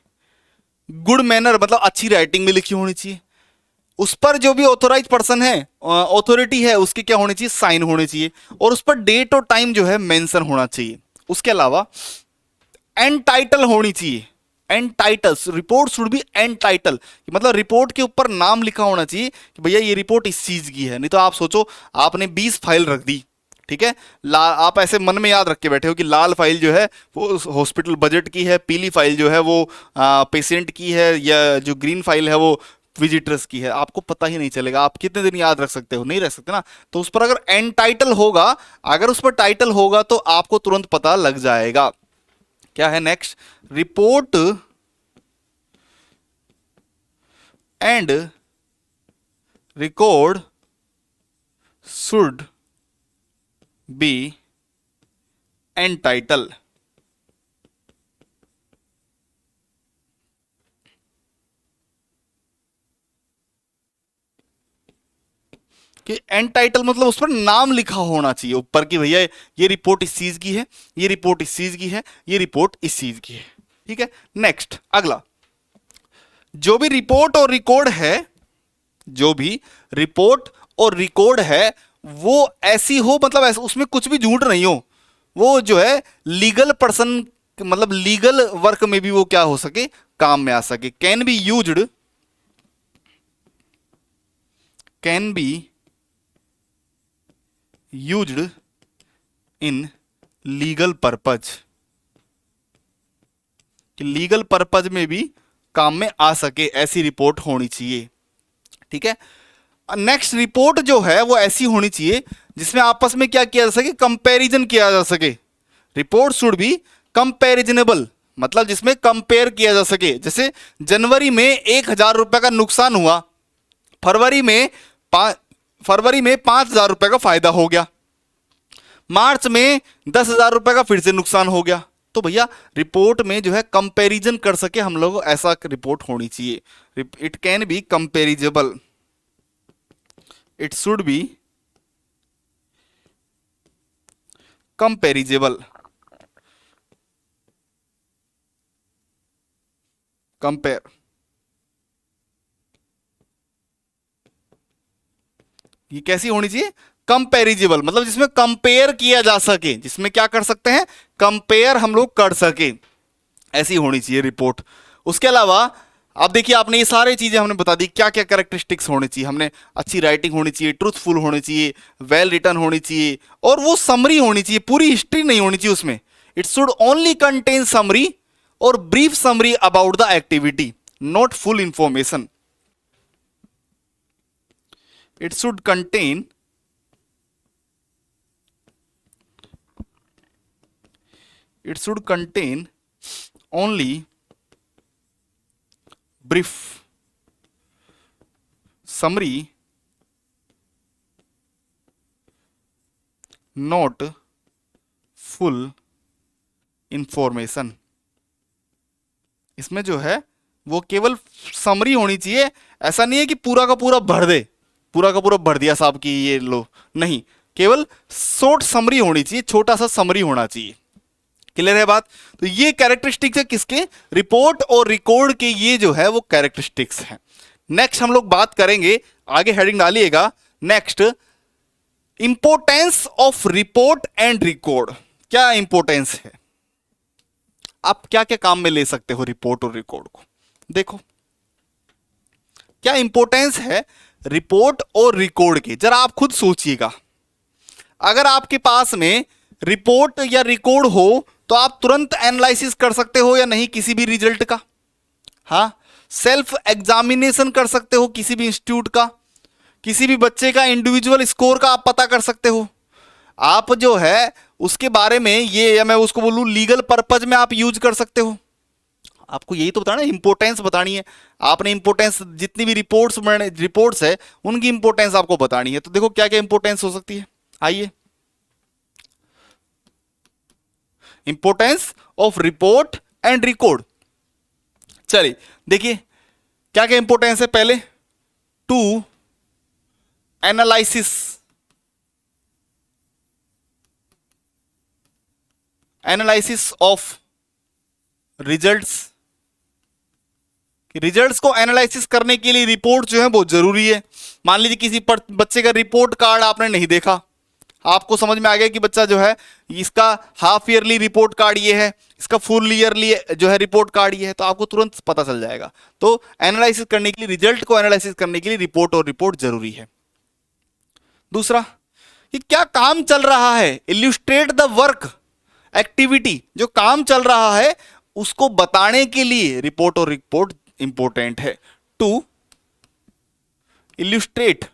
गुड मैनर मतलब अच्छी राइटिंग में लिखी होनी चाहिए, उस पर जो भी ऑथोराइज पर्सन है, ऑथोरिटी है, उसके क्या होने चाहिए, साइन होने चाहिए, और उस पर डेट और टाइम जो है मेंशन होना चाहिए. उसके अलावा एंड टाइटल होनी चाहिए. And titles, report should be and title, मतलब रिपोर्ट के ऊपर नाम लिखा होना चाहिए कि भैया ये रिपोर्ट इस चीज की है. नहीं तो आप सोचो आपने 20 फाइल रख दी, ठीक है, आप ऐसे मन में याद रख के बैठे हो कि लाल फाइल जो है वो हॉस्पिटल बजट की है, पीली फाइल जो है वो पेशेंट की है, या जो ग्रीन फाइल है वो विजिटर्स की है. आपको पता ही नहीं चलेगा. आप कितने दिन याद रख सकते हो, नहीं रख सकते ना. तो उस पर अगर एंड टाइटल होगा, अगर उस पर टाइटल होगा तो आपको तुरंत पता लग जाएगा. क्या है next, report and record should B and title. कि एंड टाइटल मतलब उस पर नाम लिखा होना चाहिए ऊपर कि भैया ये रिपोर्ट इस चीज की है, ये रिपोर्ट इस चीज की है, ये रिपोर्ट इस चीज की है. ठीक है, नेक्स्ट अगला. जो भी रिपोर्ट और रिकॉर्ड है, जो भी रिपोर्ट और रिकॉर्ड है वो ऐसी हो, मतलब ऐसा उसमें कुछ भी झूठ नहीं हो, वो जो है लीगल पर्सन मतलब लीगल वर्क में भी वो क्या हो सके, काम में आ सके. Can be used in legal purpose, कि लीगल पर्पज में भी काम में आ सके, ऐसी रिपोर्ट होनी चाहिए. ठीक है, नेक्स्ट रिपोर्ट जो है वो ऐसी होनी चाहिए जिसमें आपस में क्या किया जा सके, कंपैरिजन किया जा सके. रिपोर्ट शुड बी कंपैरिजनेबल, मतलब जिसमें कंपेयर किया जा सके. जैसे जनवरी में 1,000 रुपए का नुकसान हुआ, फरवरी में 5,000 रुपए का फायदा हो गया, मार्च में 10,000 रुपए का फिर से नुकसान हो गया. तो भैया रिपोर्ट में जो है कंपैरिजन कर सके हम लोग, ऐसा रिपोर्ट होनी चाहिए। It can be comparable, it should be comparable, compare, ये कैसी होनी चाहिए? कंपेरिजेबल, मतलब जिसमें कंपेयर किया जा सके, जिसमें क्या कर सकते हैं? कंपेयर हम लोग कर सके, ऐसी होनी चाहिए रिपोर्ट। उसके अलावा आप देखिए, आपने ये सारी चीजें हमने बता दी, क्या क्या कैरेक्टरिस्टिक्स होनी चाहिए। हमने अच्छी राइटिंग होनी चाहिए, ट्रूथफुल होनी चाहिए, वेल रिटन होनी चाहिए, और वो समरी होनी चाहिए, पूरी हिस्ट्री नहीं होनी चाहिए उसमें। It should only contain summary और brief summary about the activity, not full information. It should contain only brief summary, not full information। इसमें जो है वो केवल समरी होनी चाहिए, ऐसा नहीं है कि पूरा का पूरा भर दे, पूरा का पूरा भर दिया साहब की ये लो, नहीं, केवल शॉर्ट समरी होनी चाहिए, छोटा सा समरी होना चाहिए। क्लियर है बात? तो ये कैरेक्टरिस्टिक्स है किसके? रिपोर्ट और रिकॉर्ड के, ये जो है वो कैरेक्टरिस्टिक्स हैं। नेक्स्ट हम लोग बात करेंगे, आगे हेडिंग डालिएगा, next importance of report and record. क्या इंपोर्टेंस है? आप क्या क्या काम में ले सकते हो रिपोर्ट और रिकॉर्ड को? देखो क्या इंपोर्टेंस है रिपोर्ट और रिकॉर्ड की, जरा आप खुद सोचिएगा। अगर आपके पास में रिपोर्ट या रिकॉर्ड हो तो आप तुरंत एनालिसिस कर सकते हो या नहीं किसी भी रिजल्ट का? हाँ, सेल्फ एग्जामिनेशन कर सकते हो किसी भी इंस्टीट्यूट का, किसी भी बच्चे का इंडिविजुअल स्कोर का आप पता कर सकते हो। आप जो है उसके बारे में ये, या मैं उसको बोलूं लीगल पर्पज में आप यूज कर सकते हो। आपको यही तो बताना, इंपोर्टेंस बतानी है आपने। इंपोर्टेंस जितनी भी रिपोर्ट्स है उनकी इंपोर्टेंस आपको बतानी है। तो देखो क्या क्या इंपोर्टेंस हो सकती है, आइए। Importance of report and record, चलिए देखिए क्या क्या इंपोर्टेंस है। पहले to analysis, analysis of results, results को एनालिसिस करने के लिए रिपोर्ट जो है बहुत जरूरी है। मान लीजिए किसी बच्चे का रिपोर्ट कार्ड आपने नहीं देखा, आपको समझ में आ गया कि बच्चा जो है इसका हाफ ईयरली रिपोर्ट कार्ड ये है, इसका फुल ईयरली जो है रिपोर्ट कार्ड ये है, तो आपको तुरंत पता चल जाएगा। तो एनालिसिस करने के लिए, रिजल्ट को एनालिसिस करने के लिए रिपोर्ट और रिपोर्ट जरूरी है। दूसरा, कि क्या काम चल रहा है, इल्यूस्ट्रेट द वर्क एक्टिविटी, जो काम चल रहा है उसको बताने के लिए रिपोर्ट और रिपोर्ट इंपॉर्टेंट है। टू इल्यूस्ट्रेट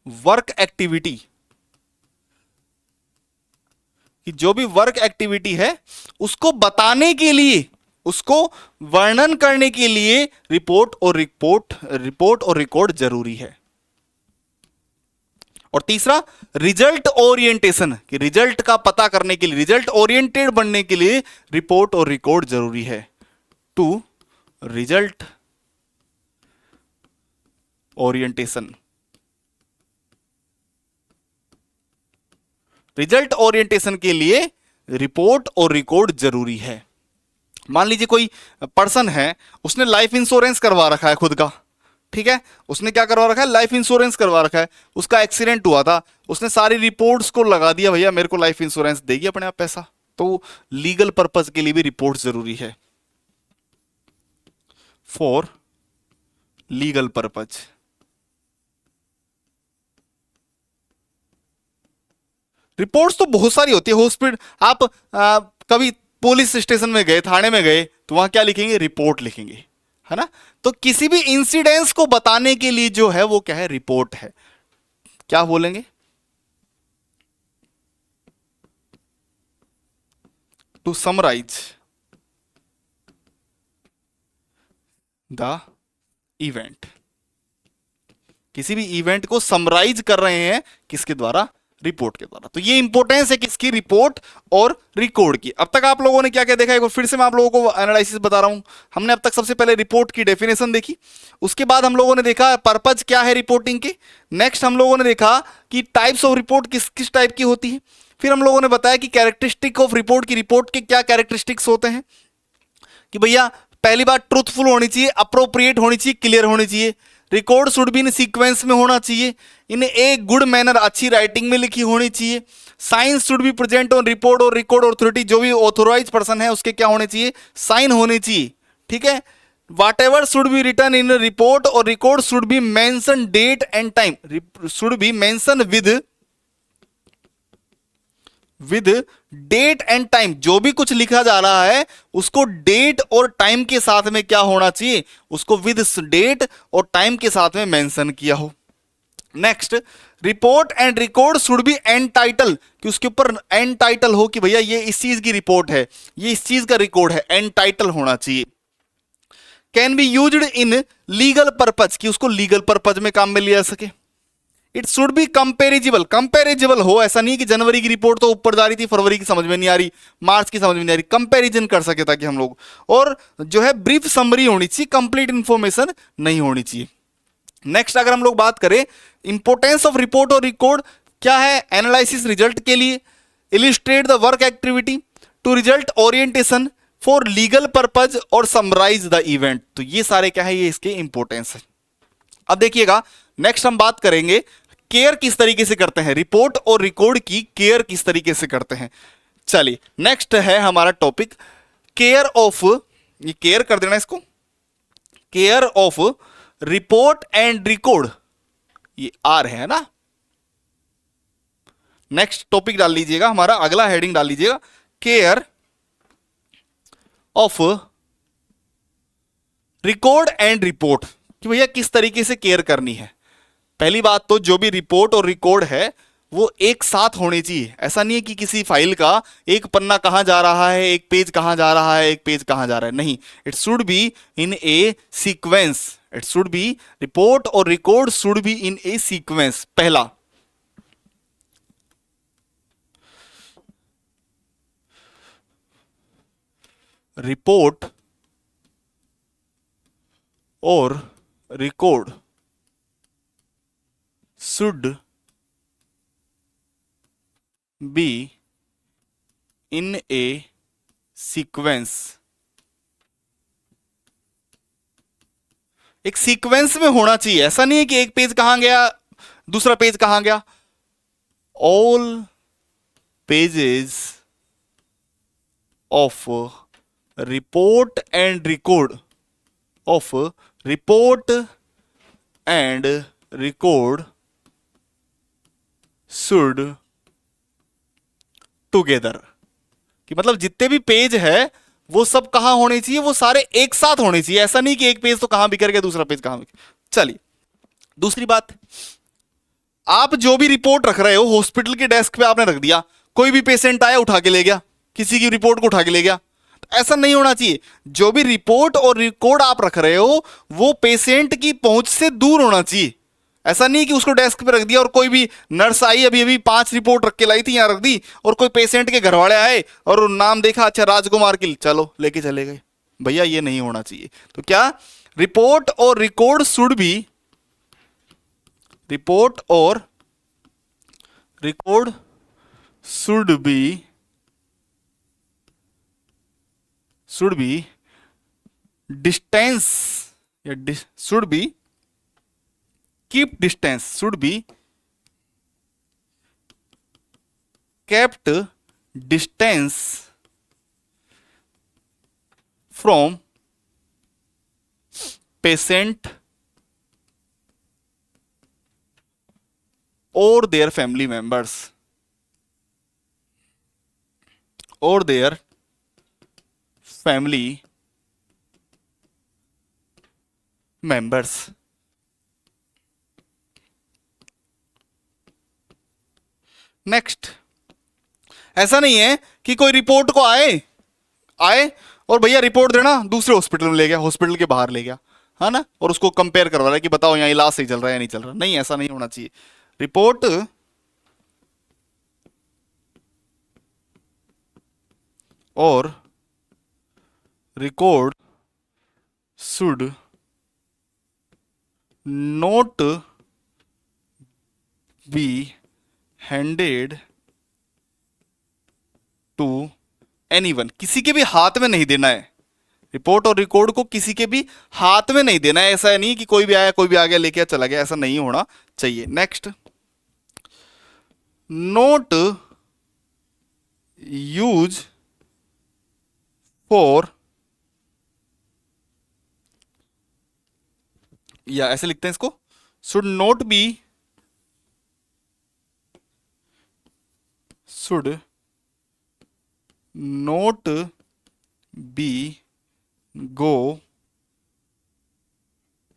वर्क एक्टिविटी, कि जो भी वर्क एक्टिविटी है उसको बताने के लिए, उसको वर्णन करने के लिए रिपोर्ट और रिकॉर्ड जरूरी है। और तीसरा, रिजल्ट ओरिएंटेशन, कि रिजल्ट का पता करने के लिए, रिजल्ट ओरिएंटेड बनने के लिए रिपोर्ट और रिकॉर्ड जरूरी है। To result orientation, result orientation के लिए रिपोर्ट और रिकॉर्ड जरूरी है। मान लीजिए कोई पर्सन है, उसने लाइफ इंश्योरेंस करवा रखा है खुद का, ठीक है, उसने क्या करवा रखा है? लाइफ इंश्योरेंस करवा रखा है। उसका एक्सीडेंट हुआ था, उसने सारी रिपोर्ट्स को लगा दिया, भैया मेरे को लाइफ इंश्योरेंस देगी अपने आप पैसा। तो लीगल पर्पज के लिए भी रिपोर्ट जरूरी है, फॉर लीगल पर्पज। रिपोर्ट्स तो बहुत सारी होती है। हॉस्पिटल, आप कभी पुलिस स्टेशन में गए, थाने में गए, तो वहां क्या लिखेंगे? रिपोर्ट लिखेंगे, है ना? तो किसी भी इंसिडेंट्स को बताने के लिए जो है वो क्या है? रिपोर्ट है। क्या बोलेंगे? टू समराइज द इवेंट, किसी भी इवेंट को समराइज कर रहे हैं किसके द्वारा, रिपोर्ट के द्वारा। तो ये इंपॉर्टेंस है किसकी, रिपोर्ट और रिकॉर्ड की। अब तक आप लोगों ने क्या क्या देखा, एक बार फिर से मैं आप लोगों को एनालिसिस बता रहा हूं। हमने अब तक सबसे पहले रिपोर्ट की डेफिनेशन देखी, उसके बाद हम लोगों ने देखा पर्पज क्या है रिपोर्टिंग के। नेक्स्ट हम लोगों ने देखा कि टाइप्स ऑफ रिपोर्ट किस किस टाइप की होती है। फिर हम लोगों ने बताया कि कैरेक्टरिस्टिक ऑफ रिपोर्ट की, रिपोर्ट के क्या कैरेक्टरिस्टिक्स होते हैं, कि भैया पहली बात ट्रूथफुल होनी चाहिए, अप्रोप्रिएट होनी चाहिए, क्लियर होनी चाहिए। रिकॉर्ड शुड भी इन सीक्वेंस में होना चाहिए, इन ए गुड मैनर, अच्छी राइटिंग में लिखी होनी चाहिए। Science should be present on report, और रिकॉर्ड ऑथोरिटी जो भी ऑथोराइज पर्सन है उसके क्या होने चाहिए, साइन होने चाहिए। ठीक है, what ever should be return in report और record should be mention date and time, should be mention with date and time. जो भी कुछ लिखा जा रहा है उसको डेट और टाइम के साथ में क्या होना चाहिए, उसको विद डेट और टाइम के साथ में मेंशन किया हो। Next, report and record should B and title, कि उसके ऊपर एंड टाइटल हो कि भैया ये इस चीज की रिपोर्ट है, ये इस चीज का रिकॉर्ड है, एंड टाइटल होना चाहिए। Can be used in legal purpose, कि उसको लीगल पर्पज में काम में लिया जा सके। इट शुड बी कंपेरिजेबल, कंपेरिजेबल हो, ऐसा नहीं कि जनवरी की रिपोर्ट तो ऊपर जा रही थी, फरवरी की समझ में नहीं आ रही, मार्च की समझ में नहीं आ रही, कंपेरिजन कर सके ताकि हम लोग। और जो है ब्रीफ समरी होनी चाहिए, कंप्लीट इंफॉर्मेशन नहीं होनी चाहिए। नेक्स्ट अगर हम लोग बात करें इंपोर्टेंस ऑफ रिपोर्ट और रिकॉर्ड, क्या है, एनालिसिस रिजल्ट के लिए, illustrate the work activity, to result orientation, for legal purpose, और समराइज द इवेंट। तो ये सारे क्या है, ये इसके इंपोर्टेंस है। अब देखिएगा नेक्स्ट हम बात करेंगे केयर किस तरीके से करते हैं, रिपोर्ट और रिकॉर्ड की केयर किस तरीके से करते हैं। चलिए नेक्स्ट है हमारा टॉपिक केयर ऑफ, ये केयर कर देना इसको, care of report and record, ये आर है ना। नेक्स्ट टॉपिक डाल लीजिएगा, हमारा अगला हेडिंग डाल लीजिएगा, care of record and report, कि भैया किस तरीके से केयर करनी है। पहली बात तो जो भी रिपोर्ट और रिकॉर्ड है वो एक साथ होने चाहिए। ऐसा नहीं है कि किसी फाइल का एक पन्ना कहां जा रहा है, एक पेज कहां जा रहा है, एक पेज कहां जा रहा है, नहीं। It should be in a sequence, it should be, report और record should be in a sequence. पहला, रिपोर्ट और record should be in a sequence, एक सीक्वेंस में होना चाहिए। ऐसा नहीं है कि एक पेज कहां गया दूसरा पेज कहां गया। All pages of report and record, of report and record should together, कि मतलब जितने भी पेज है वो सब कहां होने चाहिए, वो सारे एक साथ होने चाहिए। ऐसा नहीं कि एक पेज तो कहां बिखर गया दूसरा पेज कहां बिखर। चलिए दूसरी बात, आप जो भी रिपोर्ट रख रहे हो हॉस्पिटल के डेस्क पे आपने रख दिया, कोई भी पेशेंट आया उठा के ले गया, किसी की रिपोर्ट को उठा के ले गया, तो ऐसा नहीं होना चाहिए। जो भी रिपोर्ट और रिकॉर्ड आप रख रहे हो वो पेशेंट की पहुंच से दूर होना चाहिए। ऐसा नहीं कि उसको डेस्क पे रख दिया और कोई भी नर्स आई अभी अभी 5 रिपोर्ट रख के लाई थी, यहां रख दी, और कोई पेशेंट के घर वाले आए और नाम देखा, अच्छा राजकुमार की, चलो लेके चले गए। भैया ये नहीं होना चाहिए। तो क्या, रिपोर्ट और रिकॉर्ड शुड बी, रिपोर्ट और रिकॉर्ड शुड बी डिस्टेंस, या should be keep distance, should be kept distance from patient or their family members, or their family members। Next, ऐसा नहीं है कि कोई रिपोर्ट को आए और भैया रिपोर्ट देना दूसरे हॉस्पिटल में ले गया, हॉस्पिटल के बाहर ले गया, है ना, और उसको कंपेयर करवा रहा है कि बताओ यहाँ इलाज सही चल रहा है या नहीं चल रहा। नहीं, ऐसा नहीं होना चाहिए। रिपोर्ट और record should not be handed to anyone, किसी के भी हाथ में नहीं देना है। रिपोर्ट और रिकॉर्ड को किसी के भी हाथ में नहीं देना है। ऐसा नहीं कि कोई भी आया कोई भी आ गया लेके चला गया, ऐसा नहीं होना चाहिए। नेक्स्ट, नोट यूज फॉर, या ऐसे लिखते हैं इसको, should not B, should not be go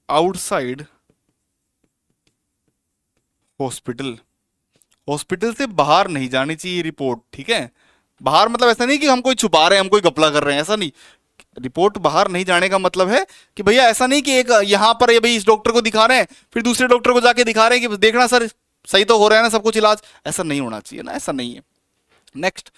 outside hospital, hospital से बाहर नहीं जानी चाहिए रिपोर्ट। ठीक है, बाहर मतलब ऐसा नहीं कि हम कोई छुपा रहे हैं, हम कोई घपला कर रहे हैं, ऐसा नहीं। रिपोर्ट बाहर नहीं जाने का मतलब है कि भैया ऐसा नहीं कि एक यहां पर ये भाई इस डॉक्टर को दिखा रहे हैं फिर दूसरे डॉक्टर को जाके दिखा रहे हैं कि देखना सर सही तो हो रहा है ना सब कुछ इलाज, ऐसा नहीं होना चाहिए ना, ऐसा नहीं है। नेक्स्ट,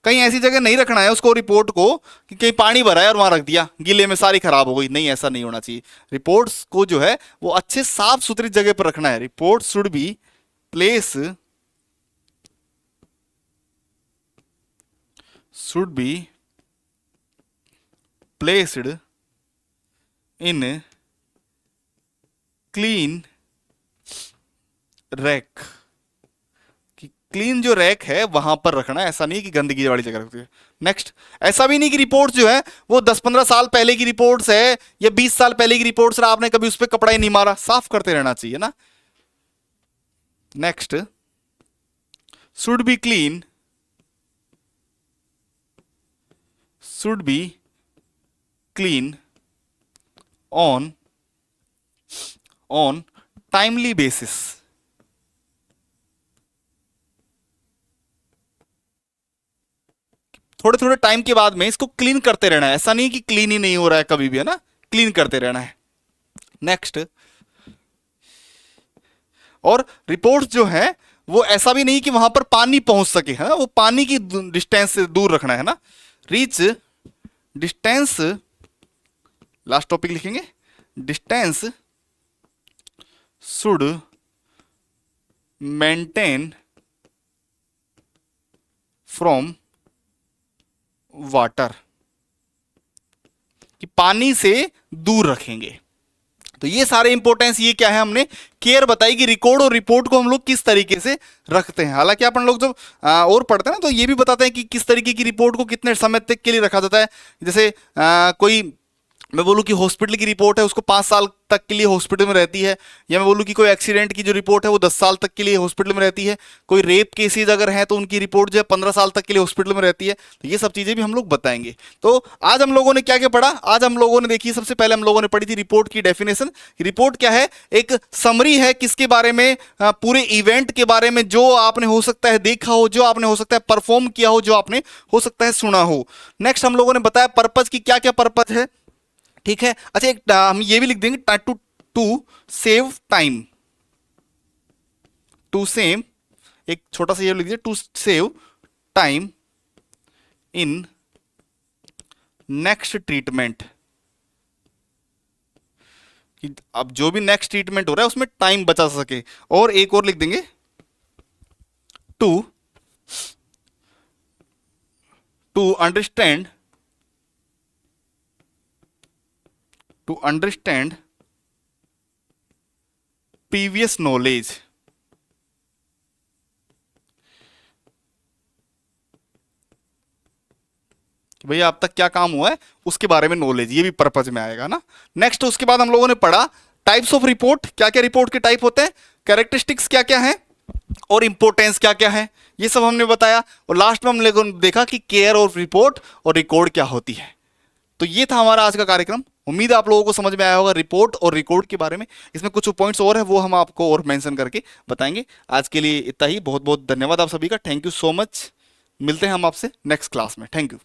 कहीं ऐसी जगह नहीं रखना है उसको रिपोर्ट को कि कहीं पानी भरा है और वहां रख दिया गीले में सारी खराब हो गई, नहीं ऐसा नहीं होना चाहिए। रिपोर्ट्स को जो है वो अच्छे साफ सुथरी जगह पर रखना है। Report should be place, should be placed in clean rack, कि क्लीन जो रैक है वहां पर रखना है, ऐसा नहीं कि गंदगी वाली जगह रखते हैं। नेक्स्ट, ऐसा भी नहीं कि रिपोर्ट जो है वो 10-15 साल पहले की रिपोर्ट्स है या 20 साल पहले की रिपोर्ट्स है, आपने कभी उस पर कपड़ा ही नहीं मारा, साफ करते रहना चाहिए ना। Next, should be clean, should be clean on timely basis, थोड़े थोड़े टाइम के बाद में इसको क्लीन करते रहना है, ऐसा नहीं कि क्लीन ही नहीं हो रहा है कभी भी, है ना, क्लीन करते रहना है। नेक्स्ट, और रिपोर्ट जो है वो ऐसा भी नहीं कि वहां पर पानी पहुंच सके, है ना, वो पानी की डिस्टेंस से दूर रखना है ना। रीच डिस्टेंस, लास्ट टॉपिक लिखेंगे, distance should maintain from water, कि पानी से दूर रखेंगे। तो ये सारे इंपॉर्टेंस, ये क्या है, हमने केयर बताई कि रिकॉर्ड और रिपोर्ट को हम लोग किस तरीके से रखते हैं। हालांकि अपन लोग जब और पढ़ते हैं ना तो ये भी बताते हैं कि किस तरीके की रिपोर्ट को कितने समय तक के लिए रखा जाता है। जैसे कोई मैं बोलूँ कि हॉस्पिटल की रिपोर्ट है उसको 5 साल तक के लिए हॉस्पिटल में रहती है, या मैं बोलूँ कि कोई एक्सीडेंट की जो रिपोर्ट है वो 10 साल तक के लिए हॉस्पिटल में रहती है, कोई रेप केसेज अगर हैं तो उनकी रिपोर्ट जो है 15 साल तक के लिए हॉस्पिटल में रहती है। तो ये सब चीज़ें भी हम लोग बताएंगे। तो आज हम लोगों ने क्या क्या पढ़ा, आज हम लोगों ने देखिए सबसे पहले हम लोगों ने पढ़ी थी रिपोर्ट की डेफिनेशन। रिपोर्ट क्या है, एक समरी है किसके बारे में, पूरे इवेंट के बारे में जो आपने हो सकता है देखा हो, जो आपने हो सकता है परफॉर्म किया हो, जो आपने हो सकता है सुना हो। नेक्स्ट हम लोगों ने बताया पर्पज की, क्या क्या पर्पज है। ठीक है, अच्छा एक हम ये भी लिख देंगे to save time, to save, एक छोटा सा ये लिख दीजिए, to save time in next treatment, कि अब जो भी नेक्स्ट ट्रीटमेंट हो रहा है उसमें टाइम बचा सके। और एक और लिख देंगे, to understand, to understand previous knowledge, कि भैया अब तक क्या काम हुआ है उसके बारे में नॉलेज, ये भी पर्पज में आएगा ना। नेक्स्ट उसके बाद हम लोगों ने पढ़ा टाइप्स ऑफ रिपोर्ट, क्या क्या रिपोर्ट के टाइप होते हैं, कैरेक्टरिस्टिक्स क्या क्या है, और इंपॉर्टेंस क्या क्या है, ये सब हमने बताया। और लास्ट में हम लोगों ने देखा कि केयर ऑफ रिपोर्ट और रिकॉर्ड क्या होती है। तो ये था हमारा आज का कार्यक्रम। उम्मीद है आप लोगों को समझ में आया होगा रिपोर्ट और रिकॉर्ड के बारे में। इसमें कुछ पॉइंट्स और है वो हम आपको और मेंशन करके बताएंगे। आज के लिए इतना ही, बहुत बहुत धन्यवाद आप सभी का, थैंक यू सो मच। मिलते हैं हम आपसे नेक्स्ट क्लास में, थैंक यू।